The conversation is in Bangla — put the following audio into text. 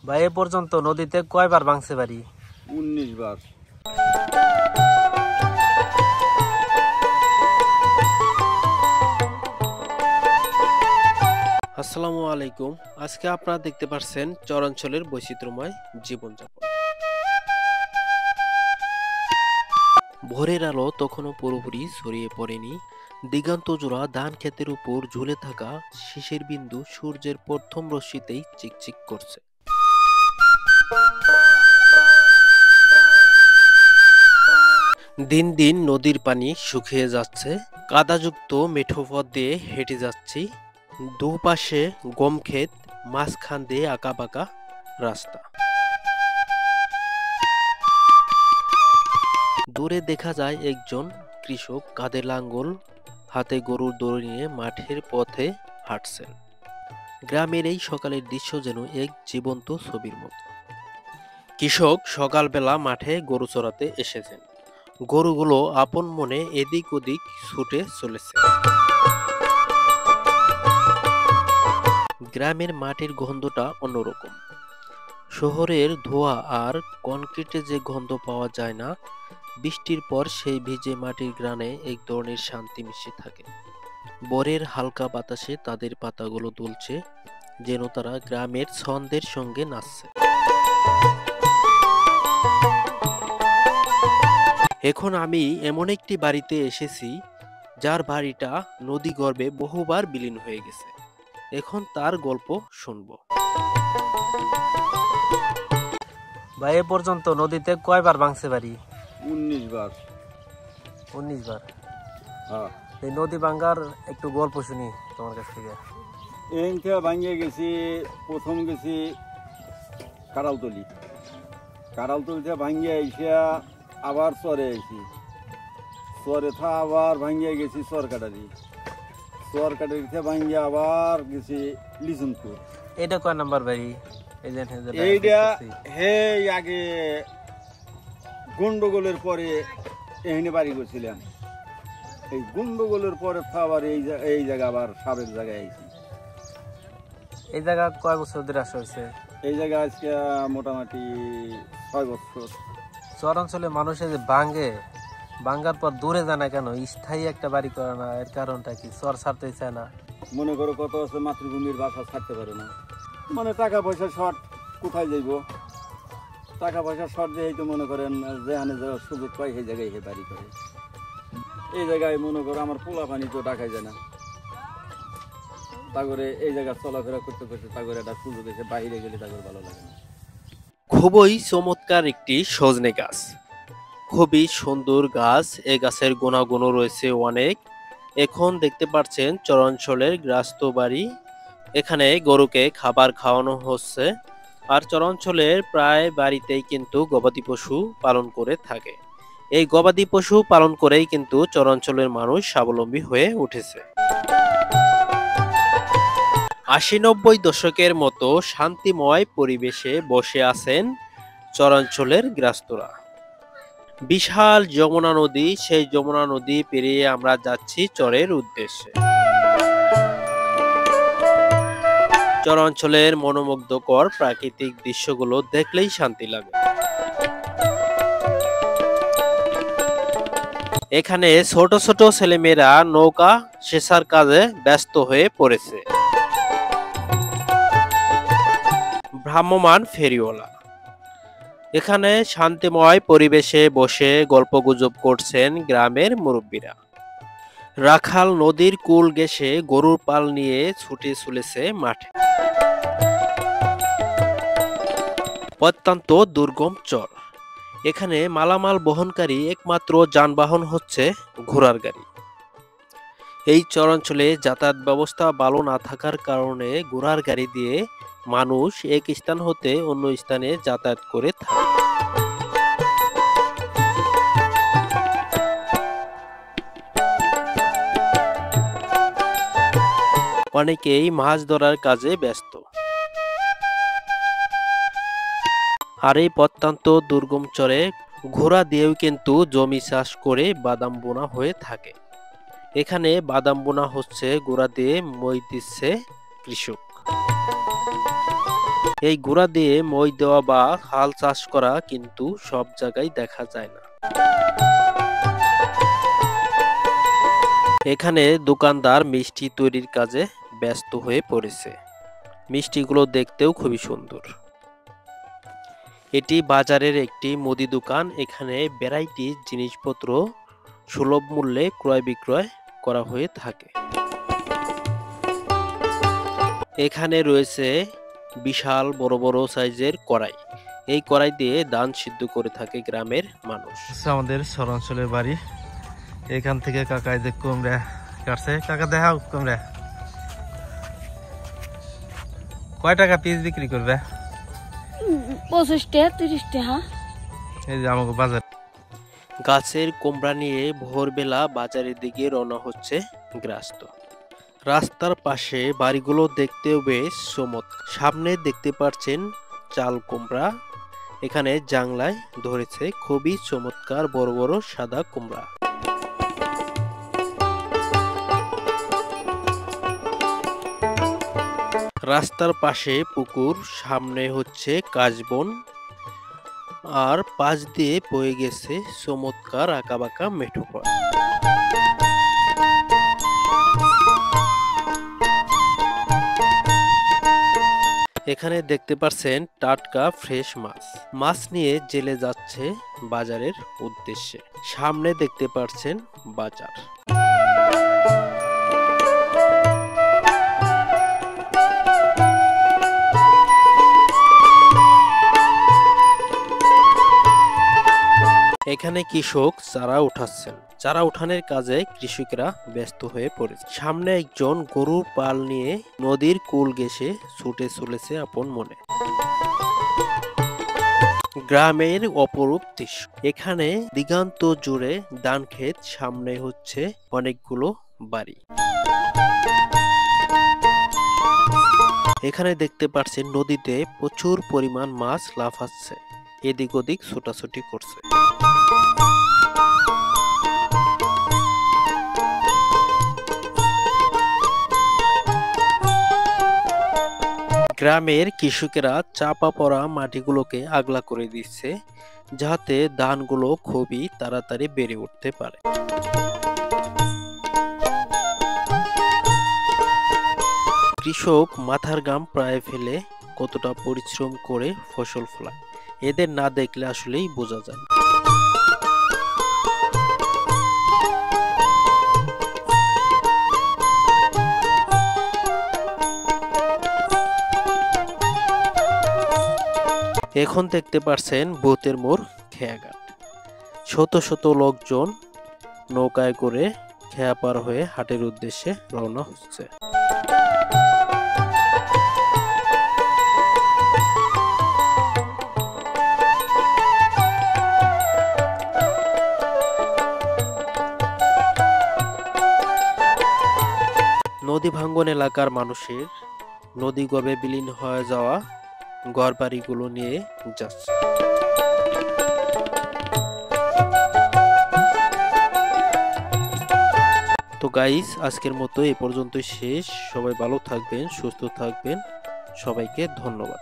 ভাই এ পর্যন্ত নদীতে কয়বার ভাঙছে বাড়ি? 19 বার। আসসালামু আলাইকুম। আজকে আপনারা দেখতে পাচ্ছেন চরাঞ্চলের বৈচিত্র্যময় জীবনযাপন। ভোরের আলো তখনও পুরোপুরি ছড়িয়ে পড়েনি। দিগন্ত জোড়া ধান ক্ষেতের উপর ঝুলে থাকা শিশির বিন্দু সূর্যের প্রথম রশ্মিতেই চিকচিক করছে। দিন দিন নদীর পানি শুকিয়ে যাচ্ছে। কাদাযুক্ত মেঠো পথ দিয়ে হেঁটে যাচ্ছি। দুপাশে গম ক্ষেত, মাঝখান দিয়ে আঁকাবাঁকা রাস্তা। দূরে দেখা যায় একজন কৃষক কাঁধে লাঙ্গল, হাতে গরুর দড়ি নিয়ে মাঠের পথে হাঁটছেন। গ্রামের এই সকালের দৃশ্য যেন এক জীবন্ত ছবির মতো। কৃষক সকালবেলা মাঠে গরু চড়াতে এসেছেন। গরুগুলো আপন মনে এদিক ওদিক ছুটে চলেছে। গ্রামের মাটির গন্ধটা অন্যরকম। শহরের ধোঁয়া আর কনক্রিটে যে গন্ধ পাওয়া যায় না, বৃষ্টির পর সেই ভিজে মাটির ঘ্রাণে এক ধরনের শান্তি মিশে থাকে। ভোরের হালকা বাতাসে তাদের পাতাগুলো দুলছে, যেন তারা গ্রামের ছন্দের সঙ্গে নাচছে। এখন আমি এমন একটি বাড়িতে এসেছি যার বাড়িটা নদী গর্ভে বহুবার বিলীন হয়ে গেছে। এখন তার গল্প শুনবো। ভাই এ পর্যন্ত নদীতে কয়বার ভাঙছে বাড়ি? 19 বার। 19 বার। হ্যাঁ। এই নদী ভাঙ্গার একটু গল্প শুনি তোমার কাছ থেকে। এইটা ভাঙিয়ে গেছি, প্রথম গেছি কারালতলি। কারালতলিতে ভাঙিয়ে এসে আবার চরে আইছি। চরে থা আবার ভাঙিয়ে গেছি চরকাটারি। চরকাটারিতে ভাঙিয়ে আবার গেছি লিজনপুর। এটা কয় নাম্বার বাড়ি? এইটা হে আগে গন্ডগোলের পরে এখানে বাড়ি করছিলাম। এই গন্ডগোলের পরে আবার এই জায়গা আবার সাবেক জায়গায় আইছি। এই জায়গা কয় বছর ধরে আসা হয়েছে? এই জায়গা আজকে মোটামুটি 6 বছর। চরাঞ্চলে মানুষের যে ভাঙ্গার পর দূরে যায় না কেন, স্থায়ী একটা বাড়ি করে না? এর কারণটা কি? চর ছাড়তে চায় না? মনে করো কত আছে মাতৃভূমির বাসা ছাড়তে পারে না, মানে টাকা পয়সা শর্ট, কোথায় যাইব? টাকা পয়সা শর্ট দিয়ে তো মনে করেন যেখানে যাওয়ার সুযোগ পাই সেই জায়গায় হে বাড়ি করে। এই জায়গায় মনে করো আমার পোলা পানি তো ঢাকায় যায় না, তা করে এই জায়গায় চলাফেরা করতে করতে তা করে একটা সুযোগ এসে বাইরে গেলে তা করে ভালো লাগে না। খুবই চমৎকার একটি সজনে গাছ, খুবই সুন্দর গাছ। এই গাছের গুণাগুণ রয়েছে অনেক। এখন দেখতে পাচ্ছেন চরাঞ্চলের গৃহস্থ বাড়ি। এখানে গরুকে খাবার খাওয়ানো হচ্ছে। আর চরাঞ্চলের প্রায় বাড়িতেই কিন্তু গবাদি পশু পালন করে থাকে। এই গবাদি পশু পালন করেই কিন্তু চরাঞ্চলের মানুষ স্বাবলম্বী হয়ে উঠেছে। 80-90 দশকের মতো শান্তিময় পরিবেশে বসে আছেন চরাঞ্চলের গৃহস্থরা। বিশাল যমুনা নদী, সেই যমুনা নদী পেরিয়ে আমরা যাচ্ছি চরের উদ্দেশ্যে। চরাঞ্চলের মনোমুগ্ধকর প্রাকৃতিক দৃশ্যগুলো দেখলেই শান্তি লাগে। এখানে ছোট ছোট ছেলেমেয়েরা নৌকা সেচার কাজে ব্যস্ত হয়ে পড়েছে। ভ্রাম্যমাণ ফেরিওয়ালা এখানে শান্তিময় পরিবেশে বসে গল্পগুজব করছেন গ্রামের মুরব্বীরা। রাখাল নদীর কূল ঘেঁষে গরুর পাল নিয়ে ছুটে চলেছে মাঠে। অত্যন্ত দুর্গম চর। এখানে মালামাল বহনকারী একমাত্র যানবাহন হচ্ছে ঘোড়ার গাড়ি। এই চরাঞ্চলে যাতায়াত ব্যবস্থা ভালো না থাকার কারণে ঘোড়ার গাড়ি দিয়ে মানুষ এক স্থান হতে অন্য স্থানে যাতায়াত করে থাকে। অনেকেই মাছ ধরার কাজে ব্যস্ত। আর এই প্রত্যন্ত দুর্গম চরে ঘোড়া দিয়েও কিন্তু জমি চাষ করে বাদাম বোনা হয়ে থাকে। এখানে বাদাম বোনা হচ্ছে, ঘোড়া দিয়ে মই দিচ্ছে কৃষক। এই গুঁড়া দিয়ে মই দেওয়া বা হাল চাষ করা কিন্তু সব জায়গায় দেখা যায় না। এখানে দোকানদার মিষ্টি তৈরির কাজে ব্যস্ত হয়ে পড়েছে। মিষ্টিগুলো দেখতেও খুবই সুন্দর। এটি বাজারের একটি মুদি দোকান। এখানে ভ্যারাইটি জিনিসপত্র সুলভ মূল্যে ক্রয় বিক্রয় করা হয়ে থাকে। এখানে রয়েছে বিশাল বড় বড় সাইজের কড়াই। এই কড়াই দিয়ে ধান সিদ্ধ করে থাকে গ্রামের মানুষ। আমাদের শহরাঞ্চলের বাড়ি। এখান থেকে কাকা যে কুমড়া কাটছে। কাকা দেখাও কুমড়া কয় টাকা পিস বিক্রি করবে? 25 টাকা 30 টাকা। এই যে আমাকে বাজার। গাছের কুমড়া নিয়ে ভোরবেলা বাজারের দিকে রওনা হচ্ছে গৃহস্থ। রাস্তার পাশে বাড়িগুলো দেখতেও বেশ চমৎকার। সামনে দেখতে পাচ্ছেন চাল কুমড়া। এখানে জাংলায় ধরেছে খুবই চমৎকার বড় বড় সাদা কুমড়া। রাস্তার পাশে পুকুর, সামনে হচ্ছে কাশবন, আর পাশ দিয়ে বয়ে গেছে চমৎকার আঁকাবাঁকা মেঠো পথ। এখানে দেখতে পাচ্ছেন টাটকা ফ্রেশ মাছ। মাছ নিয়ে জেলে যাচ্ছে বাজারের উদ্দেশ্যে। সামনে দেখতে পাচ্ছেন বাজার। এখানে কৃষক চারা উঠাচ্ছেন। চারা উঠানোর কাজে কৃষকরা ব্যস্ত হয়ে পড়েছে। সামনে একজন গরুর পাল নিয়ে নদীর কূল ঘেঁষে ছুটে চলেছে আপন মনে। গ্রামের অপরূপ দৃশ্য। এখানে দিগান্ত জুড়ে ধান ক্ষেত, সামনে হচ্ছে অনেকগুলো বাড়ি। এখানে দেখতে পাচ্ছেন নদীতে প্রচুর পরিমাণ মাছ লাফাচ্ছে, এদিক ওদিক ছোটাছুটি করছে। গ্রামের কৃষকেরা চাপা পড়া মাটিগুলোকে আগলা করে দিচ্ছে, যাতে ধানগুলো খুবই তাড়াতাড়ি বেড়ে উঠতে পারে। কৃষক মাথার ঘাম প্রায় ফেলে কতটা পরিশ্রম করে ফসল ফলায়, এদের না দেখলে আসলেই বোঝা যায় না। এখন দেখতে পাচ্ছেন ভূতের মোড় খেয়াঘাট। শত শত লোকজন নৌকায় করে খেয়া পার হয়ে হাটের উদ্দেশ্যে রওনা হচ্ছে। নদী ভাঙ্গন এলাকার মানুষের নদী গর্ভে বিলীন হয়ে যাওয়া ঘরবাড়িগুলো নিয়ে যাচ্ছে। তো গাইস, আজকের মতো এ পর্যন্তই শেষ। সবাই ভালো থাকবেন, সুস্থ থাকবেন। সবাইকে ধন্যবাদ।